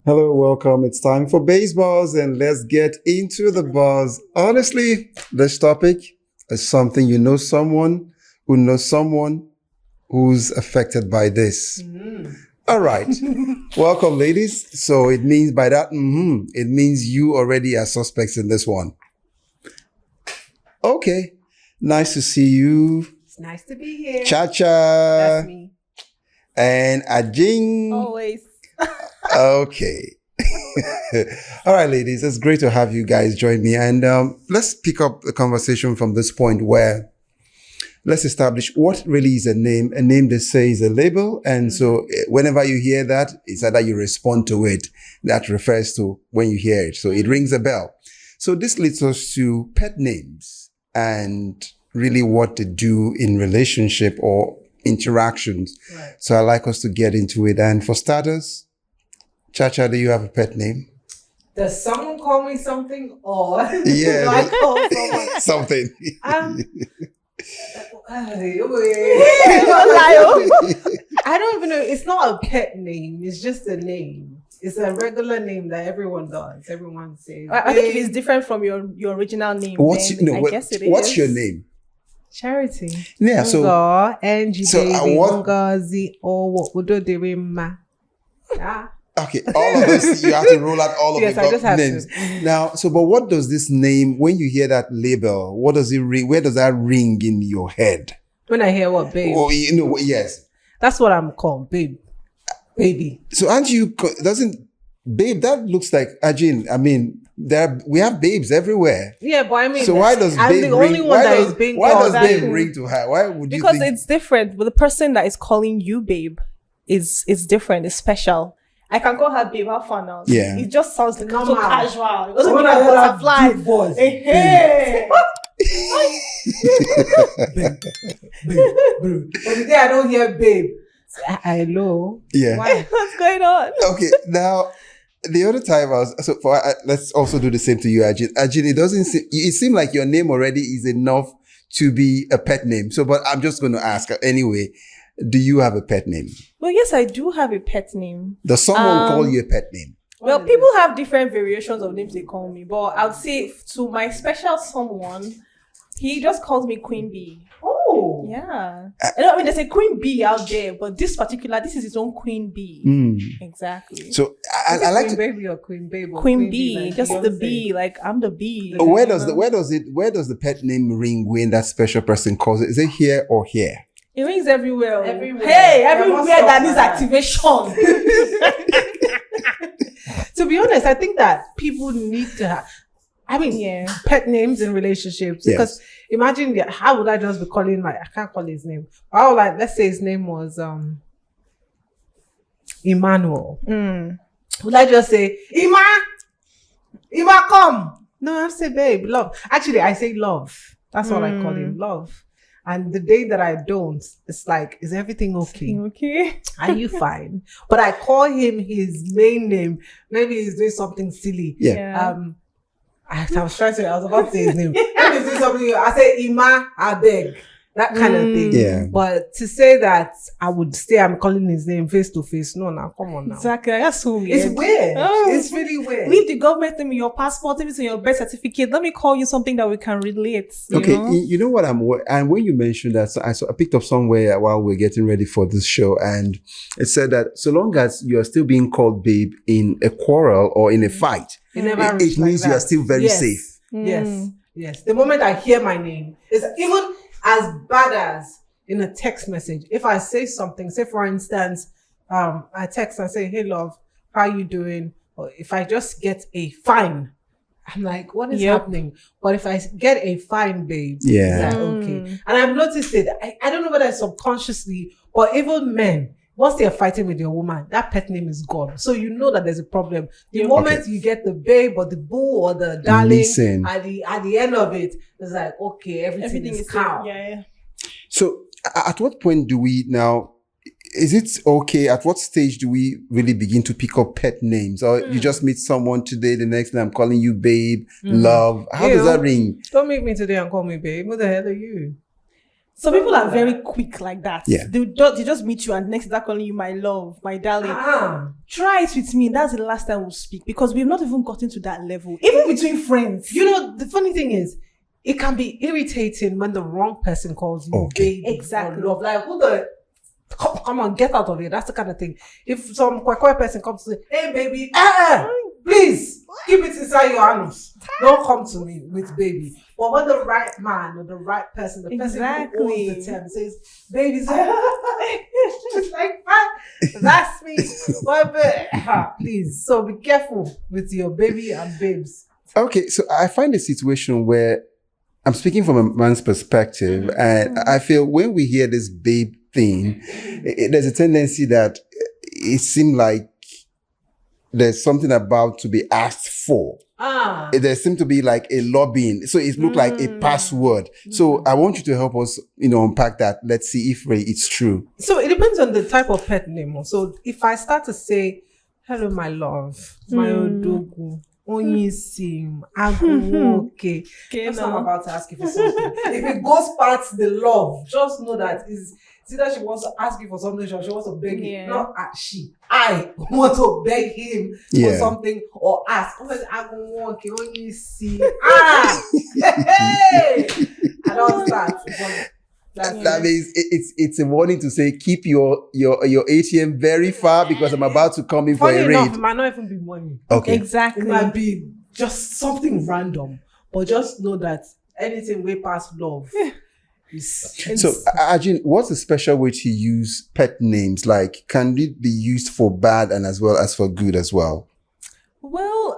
Hello, welcome. It's time for Baseballs, and let's get into the buzz. Honestly, this topic is something you know someone who knows someone who's affected by this. All right. Welcome, ladies. So it means by that, it means you already are suspects in this one. Okay. Nice to see you. It's nice to be here. Chacha. That's me. And Ajing. Always. Okay. All right, ladies, it's great to have you guys join me. And let's pick up the conversation from this point where let's establish what really is a name. A name, they say, is a label. And so whenever you hear that, it's either you respond to it. That refers to when you hear it. So it rings a bell. So this leads us to pet names and really what they do in relationship or interactions. Right. So I'd like us to get into it. And for starters, Chacha, do you have a pet name? Does someone call me something or Yeah. do I call someone? Something. I don't even know. It's not a pet name. It's just a name. It's a regular name that everyone does. Everyone says. I think if it's different from your original name, I guess it is. What's your name? Charity. Yeah, so NG so, baby, what- Ngozi, or what would do the ma? Ah. okay, all of us, you have to roll out all of Yes, the I just have names. to. Now, so but what does this name, when you hear that label, what does it ring? Where does that ring in your head? When I hear what, babe, Oh, you know, yes. that's what I'm called, babe, baby. So aren't you, doesn't, babe, that looks like, Ajin, I mean, we have babes everywhere. Yeah, but I mean, So why does I'm babe the only ring? one that is being Why called does babe that. ring to her? Why would you Because think? it's different. But the person that is calling you babe is different. It's special. I can call her babe. How fun now? Yeah. It just sounds like so Normal. casual. It doesn't When mean I like hear that butterfly. deep voice, Hey. But the day I don't hear babe, hello. Yeah. Why? What's going on? Okay, now the other time I was let's also do the same to you, Ajin. Ajin, it seemed like your name already is enough to be a pet name. So, but I'm just going to ask anyway. Do you have a pet name? Well, yes, I do have a pet name. Does someone call you a pet name? Well, people have different variations of names they call me, but I'll say to my special someone, he just calls me Queen Bee. Oh. Yeah. I mean, there's a Queen Bee out there, but this is his own Queen Bee. Exactly. So I like Queen to. baby or queen babe or Queen Bee, like just the Beyonce. bee, like I'm the bee. Where does the pet name ring when that special person calls it? Is it here or here? It rings everywhere. Everywhere. Hey, There everywhere must that be needs that. activation. To be honest, I think that people need to have, Yeah. pet names in relationships. Yes. Because imagine, how would I just be calling I can't call his name. How would let's say his name was Emmanuel. Would I just say, Ima, come? No, I say, babe, love. Actually, I say love. That's what I call him, love. And the day that I don't, it's like, is everything okay? Okay. Are you fine? But I call him his main name. Maybe he's doing something silly. Yeah. I was about to say his name. Maybe he's doing something. I say, Ima, I beg. That kind of thing. Yeah. But to say that I would say I'm calling his name face to face, no, now come on now. Exactly. That's so weird. It's weird. Oh. It's really weird. Leave the government name in your passport, if it's in your birth certificate. Let me call you something that we can relate. Okay, know? you know what and when you mentioned that, so I picked up somewhere while we're getting ready for this show, and it said that so long as you are still being called babe in a quarrel or in a fight, It never it reached like means you that. are still very Yes. safe. Yes. The moment I hear my name, it's even as bad as in a text message. If I say something, say for instance, I text and say, hey love, how you doing? Or if I just get a fine, I'm like, what is happening? But if I get a fine, babe, Yeah. it's like, okay. And I've noticed it. I don't know whether it's subconsciously, but even men, once they're fighting with your woman, that pet name is gone. So you know that there's a problem. The moment you get the babe or the boo or the darling, Listen. at the end of it, it's like, okay, everything is calm. Yeah. So at what point do we now, is it okay? At what stage do we really begin to pick up pet names? Or you just meet someone today, the next day I'm calling you babe, love. How does that ring? Don't meet me today and call me babe. What the hell are you? Some people are very quick like that. Yeah. They just meet you and next they're calling you my love, my darling. Try it with me. That's the last time we'll speak because we've not even gotten to that level. Even between friends. You know, the funny thing is, it can be irritating when the wrong person calls you baby. Exactly. Or love. Like, who the... Come on, get out of here. That's the kind of thing. If some quack person comes to say, hey, baby, please, keep it inside your anus. Don't come to me with baby. But when the right man or the right person, the person who owns the term says, baby, it's like, that's me. Please. So be careful with your baby and babes. Okay, so I find a situation where I'm speaking from a man's perspective, and I feel when we hear this babe thing, there's a tendency that it seems like there's something about to be asked for. There seems to be like a lobbying. So it looks like a password. So I want you to help us, unpack that. Let's see if it's true. So it depends on the type of pet name. So if I start to say, hello, my love, my odogu, Onyisim, okay. That's what I'm about to ask you for something. If it goes past the love, just know that it's either she wants to ask you for something or she wants to beg you. Not she. I want to beg him for something or ask. Hey! I don't start. That means it's a warning to say keep your ATM very far because I'm about to come in for a raid. It might not even be money. Okay. Exactly. It might be just something random. But just know that anything way past love is... So, Ajin, what's the special way to use pet names? Like, can it be used for bad and as well as for good as well? Well,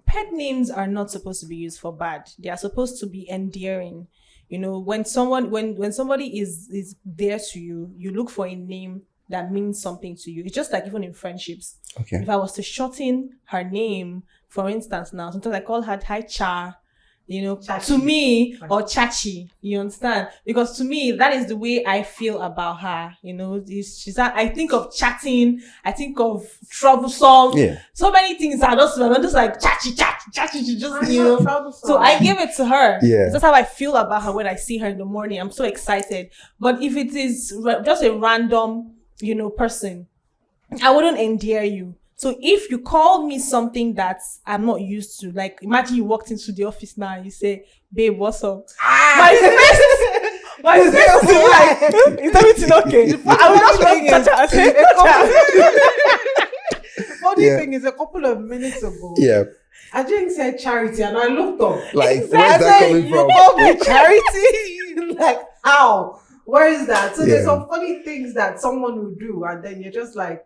pet names are not supposed to be used for bad. They are supposed to be endearing. When somebody is there to you, you look for a name that means something to you. It's just like even in friendships. Okay. If I was to shorten her name, for instance, now sometimes I call her Hi Cha, Chachi. to me, or Chachi, you understand? Because to me, that is the way I feel about her. I think of chatting, I think of troublesome. Yeah. So many things I'm just like Chachi, she just, So I give it to her. Yeah. That's how I feel about her when I see her in the morning. I'm so excited. But if it is just a random, person, I wouldn't endear you. So if you call me something that I'm not used to, like imagine you walked into the office now and you say, babe, what's up? My face is like, is everything okay? I will just touch her and say, funny thing is, a couple of minutes ago, Ajin said charity and I looked up. Like, where's that coming from? You called me charity? Like, how? Where is that? So there's some funny things that someone will do and then you're just like,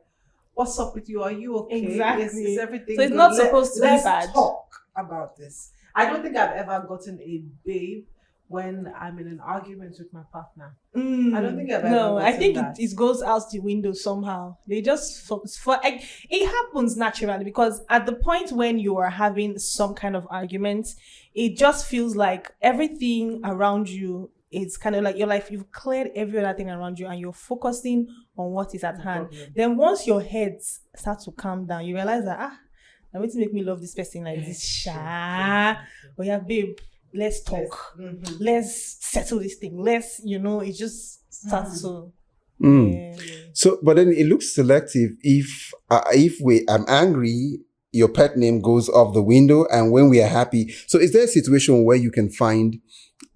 what's up with you? Are you okay? Exactly. Is everything so it's good? not supposed to be bad. Let's talk about this. I don't think I've ever gotten a babe when I'm in an argument with my partner. I don't think I've ever gotten I think that. it goes out the window somehow. They just it happens naturally because at the point when you are having some kind of argument, it just feels like everything around you is kind of like you've cleared every other thing around you and you're focusing on what is at hand. Then once your heads start to calm down, you realize that now what's make me love this person like this. Oh yeah, babe, let's talk. Let's settle this thing. Let's, it just starts to. So, but then it looks selective. If I'm angry, your pet name goes off the window, and when we are happy. So, is there a situation where you can find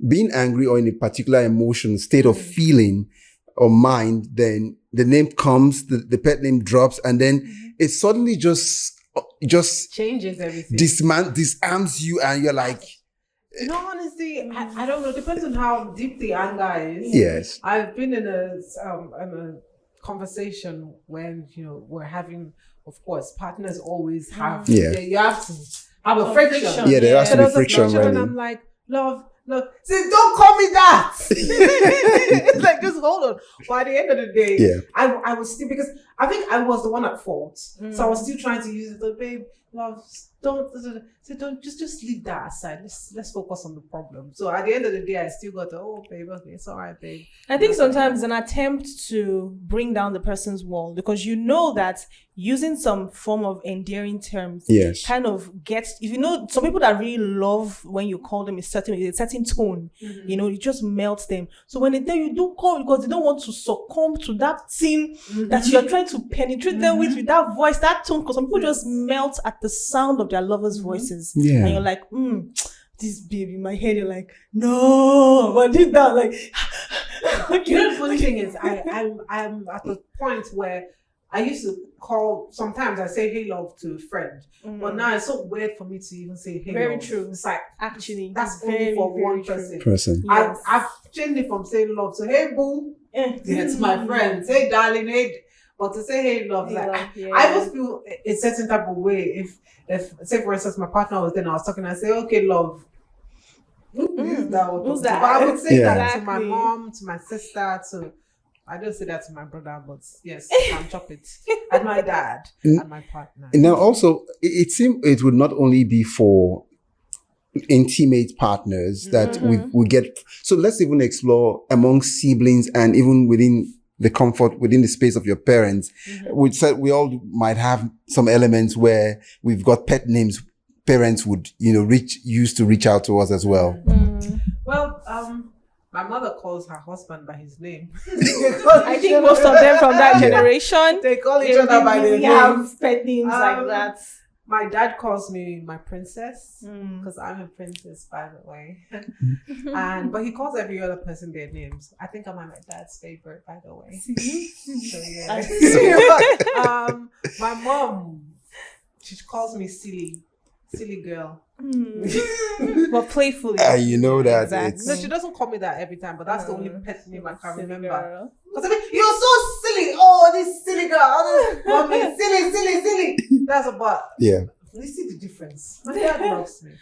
being angry or in a particular emotion, state of feeling or mind, then the name comes, the pet name drops, and then it suddenly just changes everything. Disarms you, and you're like, no, honestly, I don't know. It depends on how deep the anger is. Yes. I've been in a conversation when, we're having, of course, partners always have, you have to have a friction. Yeah, there has to be friction, right? really. And I'm like, love, say, don't call me that. It's like, just hold on. But at the end of the day, I was still, because I think I was the one at fault. So I was still trying to use it. So, babe, love, don't just leave that aside. Let's focus on the problem. So at the end of the day, I still got to, oh babe, okay, it's all right, babe. I think sometimes it's an attempt to bring down the person's wall, because you know that using some form of endearing terms Yes. kind of gets, if you know, some people that really love when you call them a certain tone, you know, it just melts them. So when they tell you don't call because they don't want to succumb to that thing that you're trying to penetrate them with that voice, that tone, because some people just melt at the sound of their lovers' voices. Yeah. And you're like, this baby in my head, you're like, no, but deep down, like, You know, the funny thing is, I'm at the point where I used to call, sometimes I say hey love to a friend, but now it's so weird for me to even say hey Very love. true. It's like, actually, that's very, only for very one true. person. Yes. I've changed it from saying love to hey boo, Eh. yeah, to my friends, hey darling, hey, but to say hey love, Hey, like, love, yeah. I always feel a certain type of way if say for instance my partner was there and I was talking, I say okay love. Who's that? Who's But that? I would say Yeah. that to my Exactly. mom, to my sister, to I don't say that to my brother, but yes, I'm chop it. And my dad and my partner. Now, also, it seems it would not only be for intimate partners that we get. So let's even explore among siblings and even within the comfort, within the space of your parents. We said we all might have some elements where we've got pet names. Parents would, used to reach out to us as well. Well, my mother calls her husband by his name. I think most of them from that generation, they call each they other by their really name. have pet names like that. My dad calls me my princess because I'm a princess, by the way. But he calls every other person their names. I think I'm my dad's favorite, by the way. So yeah. My mom, she calls me silly girl. But playfully. You know that Exactly. No, she doesn't call me that every time, but that's the only pet name I can Silly remember. girl. Because I mean, you're so silly. Oh, this silly girl. Oh, this mommy, silly. That's about. Yeah. You see the difference. My dad loves me.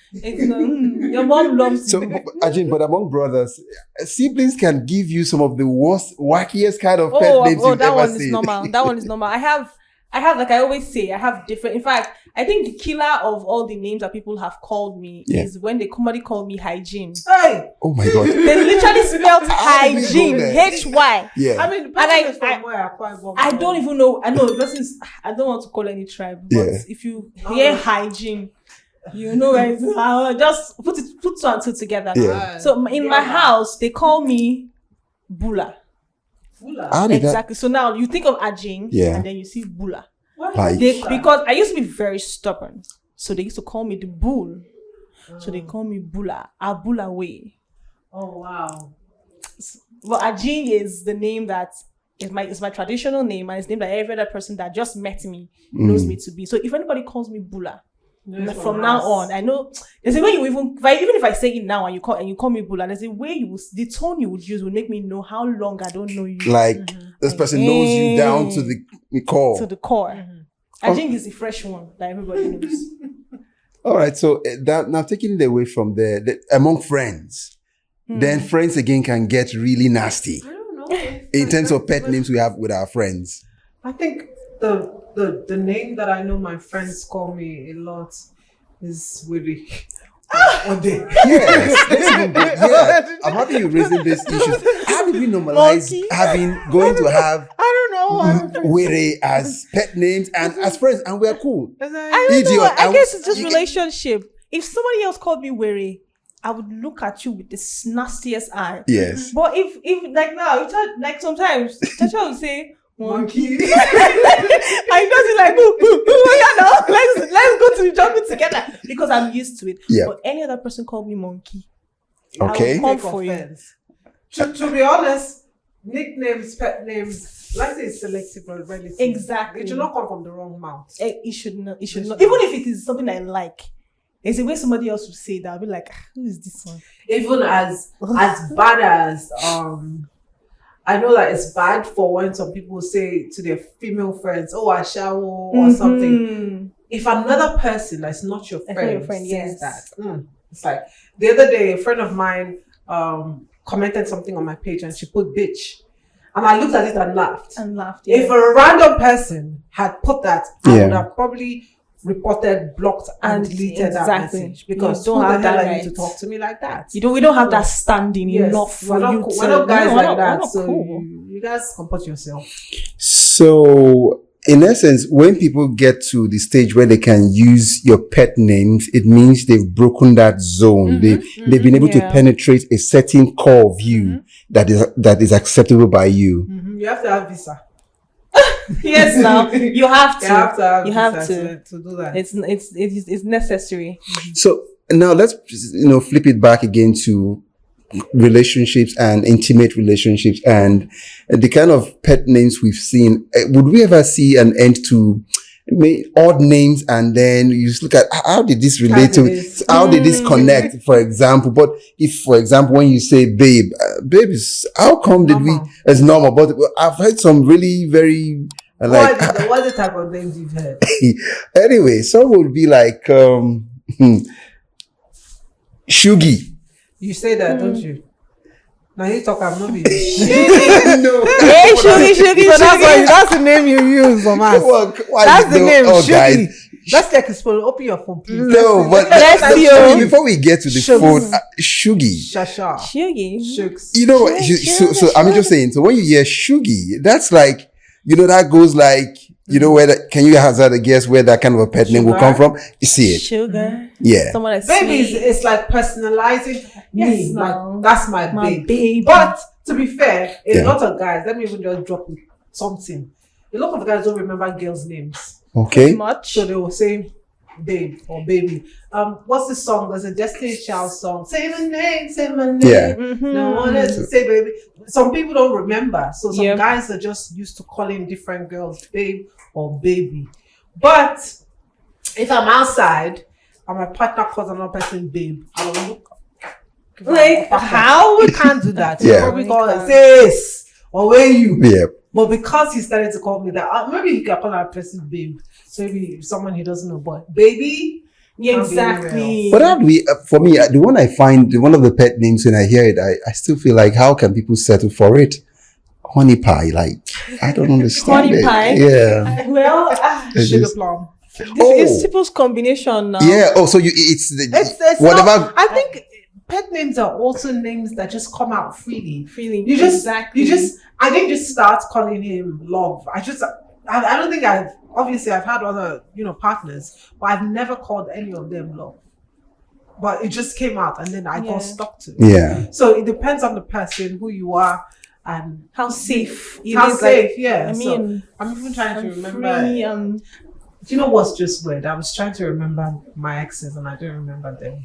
Your mom loves So, you. Ajin, but among brothers, siblings can give you some of the worst, wackiest kind of pet names you've that ever one seen. is normal. That one is normal. I have, like I always say, I have different. In fact, I think the killer of all the names that people have called me is when somebody called me hygiene. Hey! Oh my God. They literally spelled How did we go hygiene, there? HY. Yeah. I mean, the person is from where? Akwa Ibom. I don't even know. I know it doesn't. I don't want to call any tribe, but Yeah. if you hear hygiene, you know where it's. Just put two and two together. Yeah. So in my house, they call me Bula. Fula. How did that? Exactly. So now you think of Ajin, Yeah. and then you see Bula. Why Like- Fula? Because I used to be very stubborn, so they used to call me the bull. So they call me Bula, Abula way. Oh, wow. But Ajin is the name that is my traditional name, and it's the name that every other person that just met me knows me to be. So if anybody calls me Bula, from now on, I know there's a way you even if I say it now and you call me Bula, there's a way the tone you would use would make me know how long I don't know you Like, this person knows you down to the core. to the core. Ajin is the fresh one that everybody knows. All right. So now taking it away from among friends, then friends again can get really nasty I don't know. in terms of pet names we have with our friends. I think the name that I know my friends call me a lot is Willie. Ode. Yes, let's even go. Yeah, I'm happy you're raising this issue. How did we normalize going to have I don't know. Were as pet names and as friends, and we're cool? I don't Idiot. know. I And guess it's just you- relationship. If somebody else called me Were, I would look at you with the nastiest eye. Yes. But if like now, like sometimes Chacha will say Monkey. I know like let's go to the jungle together because I'm used to it. Yeah. But any other person called me monkey. Okay. I will come Take for you. offense. To be honest, nicknames, pet names, let's say it's selective or relative. Exactly. It should not come from the wrong mouth. It should not. It should It not. should Even not. if it is something I like, there's a way somebody else would say that. I'll be like, who is this one? Even as bad as I know that it's bad for when some people say to their female friends, "Oh, I shower" or something. If another person that's not your That's friend, not your friend, says yes. that, it's like the other day, a friend of mine commented something on my page and she put "bitch," and I looked at it and laughed. And laughed. If a random person had put that, I Yeah. would have probably reported, blocked, and And deleted that exactly. message because You who don't the have hell that are you to right. talk to me like that? We don't have that standing Yes, enough we're for not you cool. to. We're not guys No, like we're that. not So cool. you guys comport yourself. So, in essence, when people get to the stage where they can use your pet names, it means they've broken that zone. They've been able to yeah. penetrate a certain core of you that is acceptable by you. You have to have visa. Yes, now you have to. You have to have You have visa to do that. It's necessary. So now let's flip it back again to relationships and intimate relationships and the kind of pet names we've seen. Would we ever see an end to odd names, and then you just look at how did this relate to it? How did this connect, for example? But if, for example, when you say babe, babe is, how come did we, Normal. it's normal, but I've heard some really very, like, What the type of names you've heard? anyway, some would be like, Shugi. You say that, don't you? Now you talk, I'm not being. No. Hey, Shugi. So that's the name you use, Thomas. Why That's the no- name. Oh, Shugi. guys. Let's check his phone. Open your phone, please. No, but Let's see. before we get to the Shugs. phone, Shugi. Shasha. Shugi. Shugs. You know what? So I'm just saying. So when you hear Shugi, that's like, that goes like, where that, can you hazard a guess where that kind of a pet name will come from? You see it. Sugar. Yeah. Someone that's Baby, sweet. it's like personalizing me. Yes, Like, no. that's my My babe. baby. But to be fair, a Yeah. lot of guys, let me even just drop something. A lot of guys don't remember girls' names. Okay. Much. So they will say babe or baby. What's the song? There's a Destiny Child song. Say my name, say my name. Yeah. No one else to say baby. Some people don't remember. So some Yep. guys are just used to calling different girls babe or baby. But if I'm outside and my partner calls another person babe, I will look. Like, how? We can't do that. Yeah. You probably call her sis or where you. Yeah. But because he started to call me that, maybe he can call that person babe. So maybe someone he doesn't know, but baby. Yeah, exactly. But how do we, for me, the one I find, one of the pet names, when I hear it, I still feel like, how can people settle for it? Honey pie, like, I don't understand Honey it. pie? Yeah. Well, It's Sugar just- plum. this Oh. is people's combination now. Yeah. Oh, so it's the, It's whatever. not- I think pet names are also names that just come out freely. Feeling. You just, exactly. I didn't just start calling him love. I don't think obviously I've had other, partners, but I've never called any of them love. But it just came out and then I Yeah. got stuck to it. Yeah. So it depends on the person, who you are, and how safe. it how is, safe, like, yeah. I So mean, I'm even trying to I'm remember. free. Do you know what's just weird? I was trying to remember my exes and I don't remember them.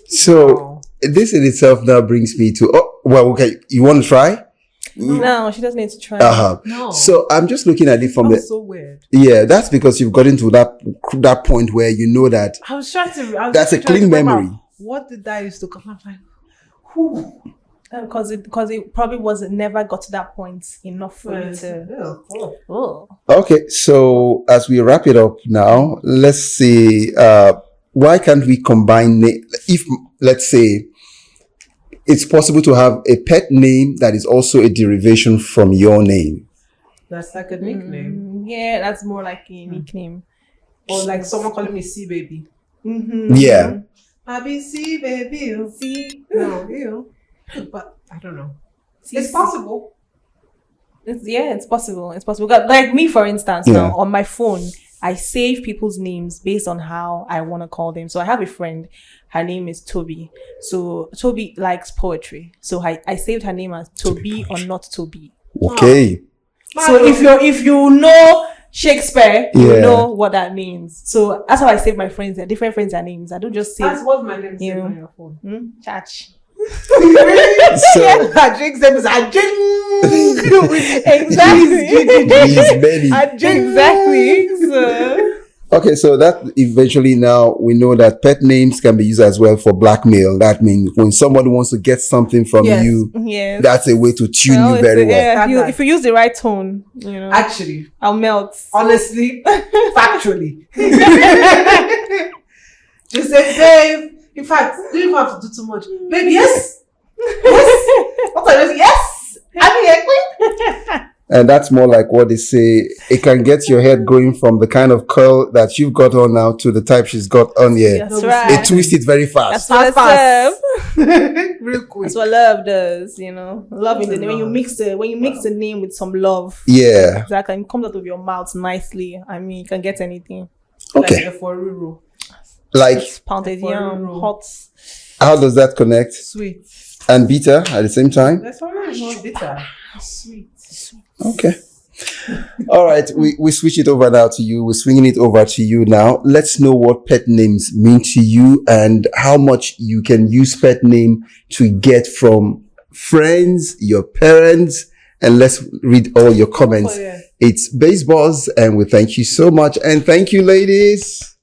So Oh. this in itself now brings me to, okay. You want to try? No, she doesn't need to try. Uh-huh. No. So I'm just looking at it from That the, was so weird. yeah, that's because you've gotten to that point where you know that I was trying to. I was That's just a trying clean to remember, memory. What did that used to come? I'm like, who? Because it probably wasn't never got to that point enough for you to. Oh. Okay, so as we wrap it up now, let's see, why can't we combine, if, let's say, it's possible to have a pet name that is also a derivation from your name. That's like a nickname, Yeah, that's more like a nickname. or like someone calling me C baby. Mm-hmm. Yeah. I be C baby, See, no you. But I don't know. see, It's possible. It's possible. It's possible. Like me, for instance, Yeah. now on my phone, I save people's names based on how I want to call them. So I have a friend, her name is Toby. So Toby likes poetry. So I saved her name as Toby or not Toby. Okay. So if you know Shakespeare, you Yeah. know what that means. So that's how I save my friends. Different friends their names. I don't just save That's what my name is You. on your phone. Chach. So, Ajing's name is Ajing. Exactly. these many. Exactly. So, Okay, so that eventually now we know that pet names can be used as well for blackmail. That means when somebody wants to get something from Yes. you, yes. that's a way to tune you it's very a- well. yeah, if Standard. you use the right tone, Actually, I'll melt. honestly, factually. Just say, babe. In fact, you don't have to do too much. Babe, yes. Yes. What are you? Yes. I'm here. And that's more like what they say. It can get your head going from the kind of curl that you've got on now to the type she's got on here. That's right. It twists it very fast. That's what Fast. love. Real quick. That's what love does, you know. Love in the name. When you mix the name with some love. Yeah. Exactly. And it comes out of your mouth nicely. I mean, you can get anything. Okay. Like for Ruru. Like, Pounded yam, Eforiro. hot. how does that connect? Sweet. And bitter at the same time? That's why it's not bitter. Sweet. Okay. All right. We switch it over now to you. We're swinging it over to you now. Let's know what pet names mean to you and how much you can use pet name to get from friends, your parents, and let's read all your comments. Oh, yeah. It's Baseballs, and we thank you so much. And thank you, ladies.